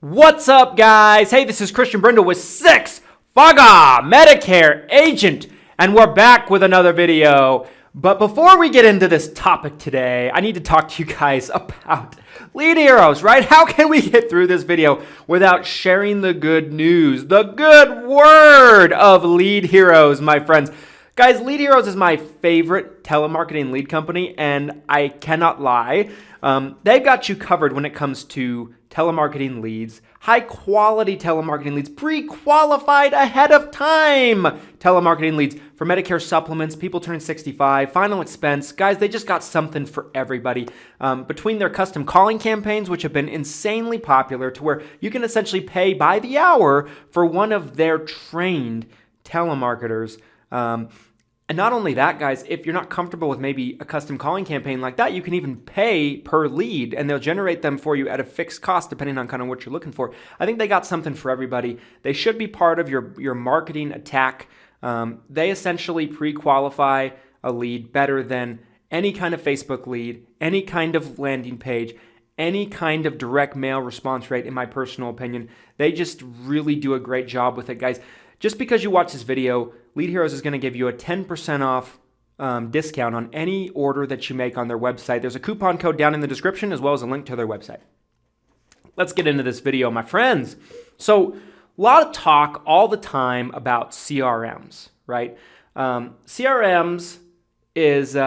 What's up, guys? Hey, this is Christian Brindle with 6 Medicare Agent, and we're back with another video. But before we get into this topic today, I need to talk to you guys about lead heroes, right? How can we get through this video without sharing the good news, the good word of lead heroes, my friends? Guys, Lead Heroes is my favorite telemarketing lead company, and I cannot lie. They've got you covered when it comes to telemarketing leads, high-quality telemarketing leads, pre-qualified ahead of time telemarketing leads for Medicare supplements, people turning 65, final expense. Guys, they just got something for everybody. Between their custom calling campaigns, which have been insanely popular to where you can essentially pay by the hour for one of their trained telemarketers. And not only that, guys, if you're not comfortable with maybe a custom calling campaign like that, you can even pay per lead and they'll generate them for you at a fixed cost depending on kind of what you're looking for. I think they got something for everybody. They should be part of your marketing attack. They essentially pre-qualify a lead better than any kind of Facebook lead, any kind of landing page, any kind of direct mail response rate, in my personal opinion. They just really do a great job with it, guys. Just because you watch this video, Lead Heroes is going to give you a 10% off discount on any order that you make on their website. There's a coupon code down in the description as well as a link to their website. Let's get into this video, my friends. So, a lot of talk all the time about CRMs, right? CRMs is,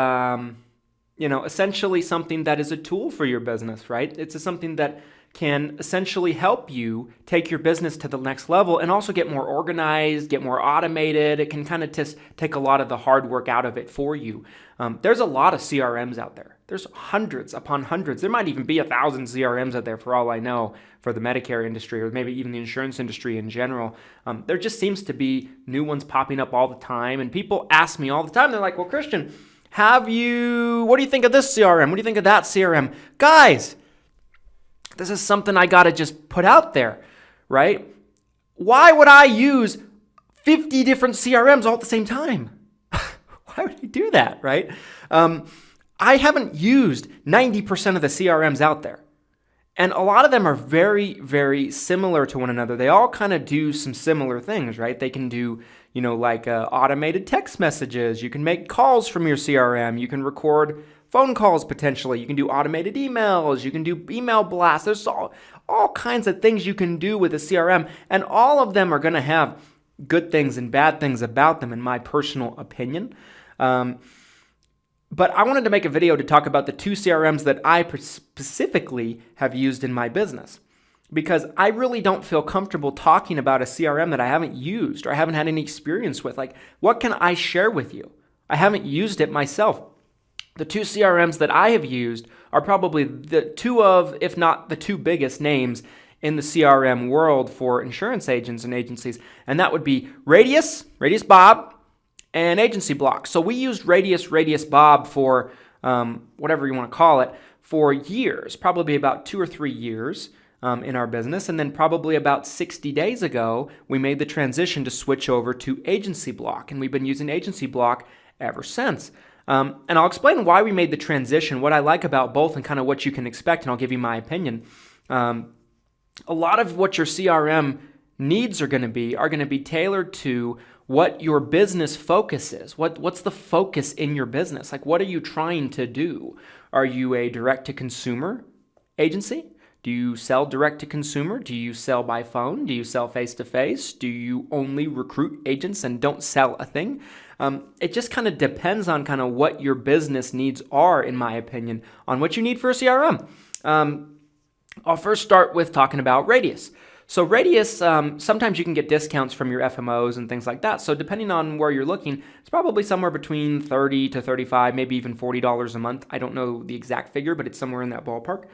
essentially something that is a tool for your business, right? It's something that can essentially help you take your business to the next level and also get more organized, get more automated. It can kind of just take a lot of the hard work out of it for you. There's a lot of CRMs out there. There's hundreds upon hundreds. There might even be 1,000 CRMs out there for all I know for the Medicare industry or maybe even the insurance industry in general. There just seems to be new ones popping up all the time. And people ask me all the time, they're like, well, Christian, what do you think of this CRM? What do you think of that CRM? Guys, this is something I got to just put out there, right? Why would I use 50 different CRMs all at the same time? Why would I do that, right? I haven't used 90% of the CRMs out there. And a lot of them are very, very similar to one another. They all kind of do some similar things, right? They can do, automated text messages. You can make calls from your CRM. You can record phone calls potentially. You can do automated emails. You can do email blasts. There's all kinds of things you can do with a CRM, and all of them are going to have good things and bad things about them, in my personal opinion. But I wanted to make a video to talk about the 2 CRMs that I specifically have used in my business, because I really don't feel comfortable talking about a CRM that I haven't used or I haven't had any experience with. Like, what can I share with you? I haven't used it myself. The 2 CRMs that I have used are probably the 2 of, if not the 2 biggest names in the CRM world for insurance agents and agencies. And that would be RadiusBob, and AgencyBloc. So we used RadiusBob for whatever you want to call it for years, probably about 2 or 3 years in our business. And then probably about 60 days ago, we made the transition to switch over to AgencyBloc. And we've been using AgencyBloc ever since. And I'll explain why we made the transition, what I like about both, and kind of what you can expect, and I'll give you my opinion. A lot of what your CRM needs are going to be tailored to what your business focus is. What's the focus in your business? Like, what are you trying to do? Are you a direct-to-consumer agency? Do you sell direct-to-consumer? Do you sell by phone? Do you sell face-to-face? Do you only recruit agents and don't sell a thing? It just kind of depends on kind of what your business needs are, in my opinion, on what you need for a CRM. I'll first start with talking about Radius. So Radius, sometimes you can get discounts from your FMOs and things like that. So depending on where you're looking, it's probably somewhere between $30 to $35, maybe even $40 a month. I don't know the exact figure, but it's somewhere in that ballpark.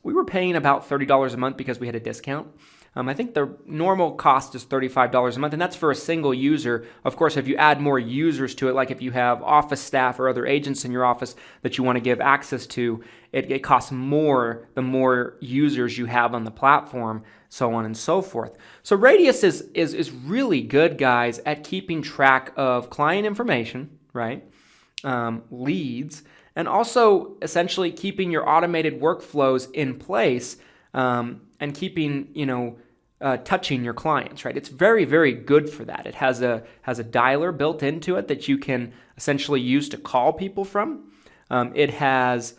We were paying about $30 a month because we had a discount. I think the normal cost is $35 a month, and that's for a single user. Of course, if you add more users to it, like if you have office staff or other agents in your office that you want to give access to, it costs more the more users you have on the platform, so on and so forth. So Radius is really good, guys, at keeping track of client information, right? Leads, and also essentially keeping your automated workflows in place and keeping, touching your clients, right? It's very, very good for that. It has a dialer built into it that you can essentially use to call people from. It has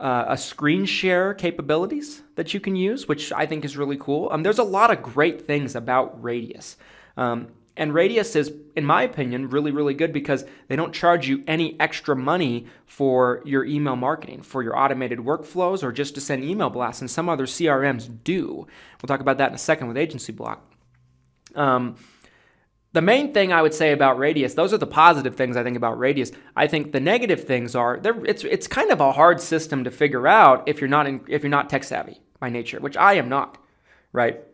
a screen share capabilities that you can use, which I think is really cool. There's a lot of great things about Radius. And Radius is, in my opinion, really, really good because they don't charge you any extra money for your email marketing, for your automated workflows, or just to send email blasts, and some other CRMs do. We'll talk about that in a second with AgencyBloc. The main thing I would say about Radius, those are the positive things I think about Radius. I think the negative things are it's kind of a hard system to figure out if you're not tech savvy by nature, which I am not, right?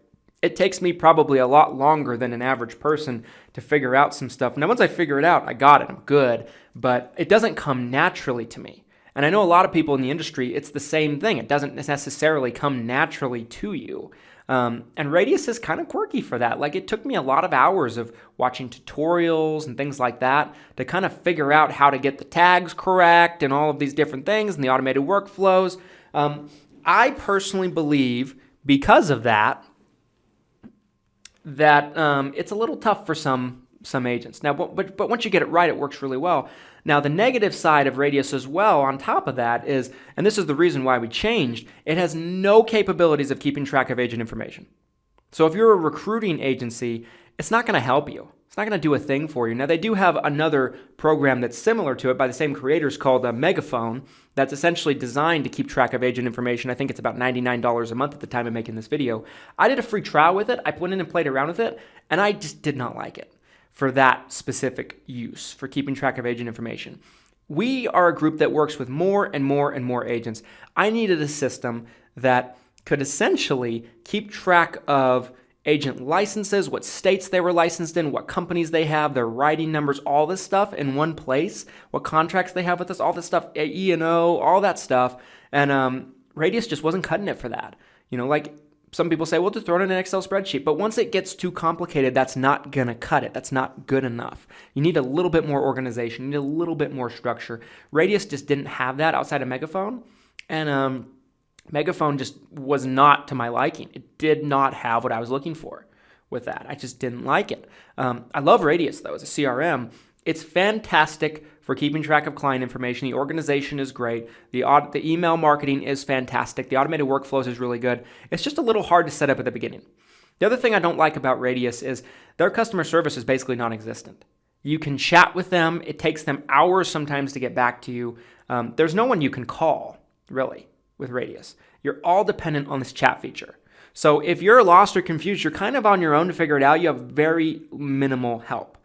It takes me probably a lot longer than an average person to figure out some stuff. Now, once I figure it out, I got it, I'm good, but it doesn't come naturally to me. And I know a lot of people in the industry, it's the same thing. It doesn't necessarily come naturally to you. And Radius is kind of quirky for that. Like, it took me a lot of hours of watching tutorials and things like that to kind of figure out how to get the tags correct and all of these different things and the automated workflows. I personally believe, because of that it's a little tough for some agents. Now, but once you get it right, it works really well. Now, the negative side of Radius as well, on top of that, is, and this is the reason why we changed, it has no capabilities of keeping track of agent information. So if you're a recruiting agency, it's not going to help you. It's not going to do a thing for you. Now, they do have another program that's similar to it by the same creators called Megaphone that's essentially designed to keep track of agent information. I think it's about $99 a month at the time of making this video. I did a free trial with it. I went in and played around with it, and I just did not like it for that specific use, for keeping track of agent information. We are a group that works with more and more and more agents. I needed a system that could essentially keep track of agent licenses, what states they were licensed in, what companies they have, their writing numbers, all this stuff in one place, what contracts they have with us, all this stuff, E&O, all that stuff. And Radius just wasn't cutting it for that. Like some people say, well, just throw it in an Excel spreadsheet. But once it gets too complicated, that's not going to cut it. That's not good enough. You need a little bit more organization. You need a little bit more structure. Radius just didn't have that outside of Megaphone. And Megaphone just was not to my liking. It did not have what I was looking for with that. I just didn't like it. I love Radius, though, as a CRM. It's fantastic for keeping track of client information. The organization is great. The email marketing is fantastic. The automated workflows is really good. It's just a little hard to set up at the beginning. The other thing I don't like about Radius is their customer service is basically non-existent. You can chat with them. It takes them hours sometimes to get back to you. There's no one you can call, really, with Radius. You're all dependent on this chat feature. So if you're lost or confused, you're kind of on your own to figure it out. You have very minimal help.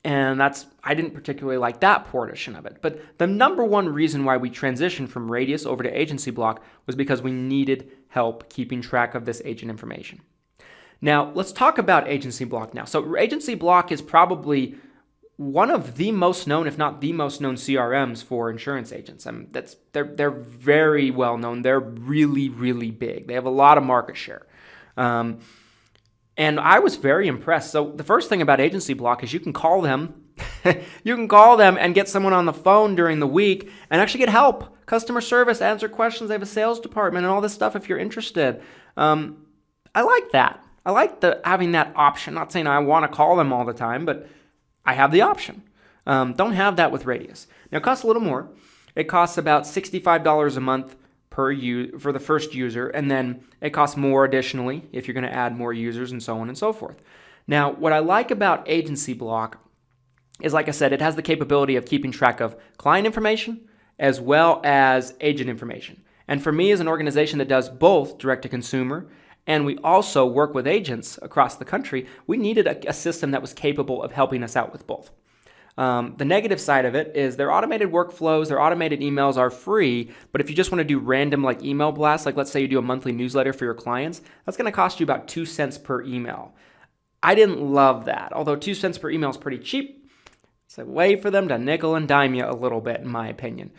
And I didn't particularly like that portion of it. But the number one reason why we transitioned from Radius over to AgencyBloc was because we needed help keeping track of this agent information. Now, let's talk about AgencyBloc now. So AgencyBloc is probably one of the most known, if not the most known, CRMs for insurance agents. They're very well known. They're really, really big. They have a lot of market share. And I was very impressed. So the first thing about AgencyBloc is you can call them. You can call them and get someone on the phone during the week and actually get help. Customer service, answer questions. They have a sales department and all this stuff if you're interested. I like that. I like having that option. Not saying I want to call them all the time, but I have the option. Don't have that with Radius. Now, it costs a little more. It costs about $65 a month for the first user, and then it costs more additionally if you're going to add more users and so on and so forth. Now, what I like about AgencyBloc is, like I said, it has the capability of keeping track of client information as well as agent information. And for me, as an organization that does both direct to consumer, and we also work with agents across the country, we needed a system that was capable of helping us out with both. The negative side of it is their automated workflows, their automated emails are free, but if you just want to do random email blasts, like let's say you do a monthly newsletter for your clients, that's going to cost you about 2 cents per email. I didn't love that, although 2 cents per email is pretty cheap. It's a way for them to nickel and dime you a little bit, in my opinion.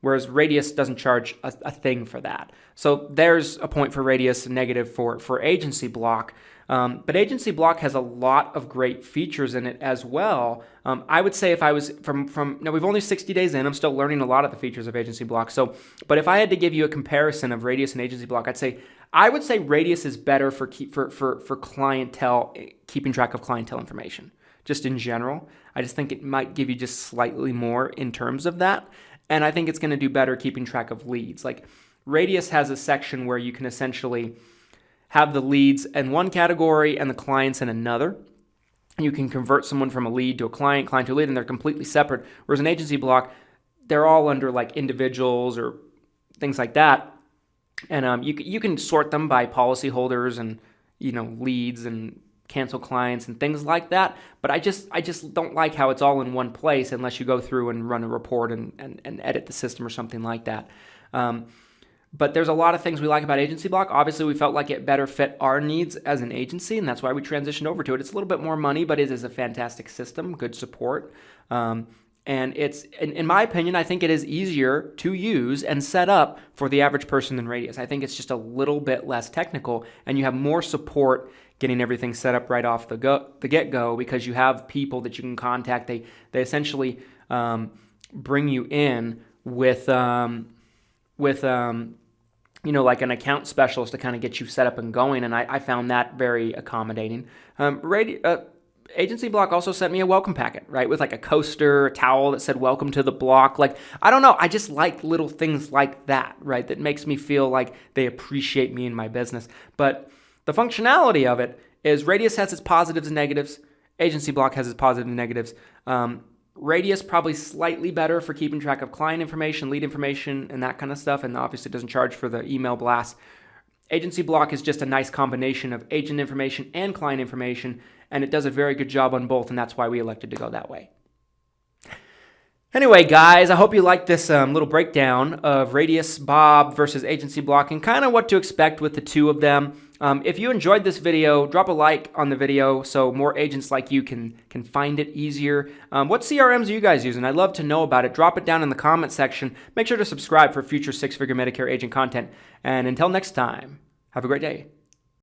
whereas Radius doesn't charge a thing for that. So there's a point for Radius, a negative for AgencyBloc. But AgencyBloc has a lot of great features in it as well. I would say if I was now we've only 60 days in, I'm still learning a lot of the features of AgencyBloc. So, but if I had to give you a comparison of Radius and AgencyBloc, I would say Radius is better for clientele, keeping track of clientele information. Just in general, I just think it might give you just slightly more in terms of that. And I think it's going to do better keeping track of leads. Like Radius has a section where you can essentially have the leads in one category and the clients in another. You can convert someone from a lead to a client to a lead, and they're completely separate. Whereas in AgencyBloc, they're all under like individuals or things like that. And you can sort them by policyholders and leads and cancel clients and things like that. But I just don't like how it's all in one place unless you go through and run a report and edit the system or something like that. But there's a lot of things we like about AgencyBloc. Obviously, we felt like it better fit our needs as an agency, and that's why we transitioned over to it. It's a little bit more money, but it is a fantastic system, good support. And it's, in my opinion, I think it is easier to use and set up for the average person than Radius. I think it's just a little bit less technical, and you have more support getting everything set up right off the get-go because you have people that you can contact. They essentially bring you in with like an account specialist to kind of get you set up and going, and I found that very accommodating. AgencyBloc also sent me a welcome packet, right, with like a coaster, a towel that said welcome to the block. Like, I don't know, I just like little things like that, right, that makes me feel like they appreciate me and my business. But the functionality of it is Radius has its positives and negatives. AgencyBloc has its positives and negatives. Radius probably slightly better for keeping track of client information, lead information, and that kind of stuff, and obviously doesn't charge for the email blast. AgencyBloc is just a nice combination of agent information and client information, and it does a very good job on both, and that's why we elected to go that way. Anyway, guys, I hope you liked this little breakdown of RadiusBob versus AgencyBloc and kind of what to expect with the two of them. If you enjoyed this video, drop a like on the video so more agents like you can find it easier. What CRMs are you guys using? I'd love to know about it. Drop it down in the comment section. Make sure to subscribe for future six-figure Medicare agent content. And until next time, have a great day.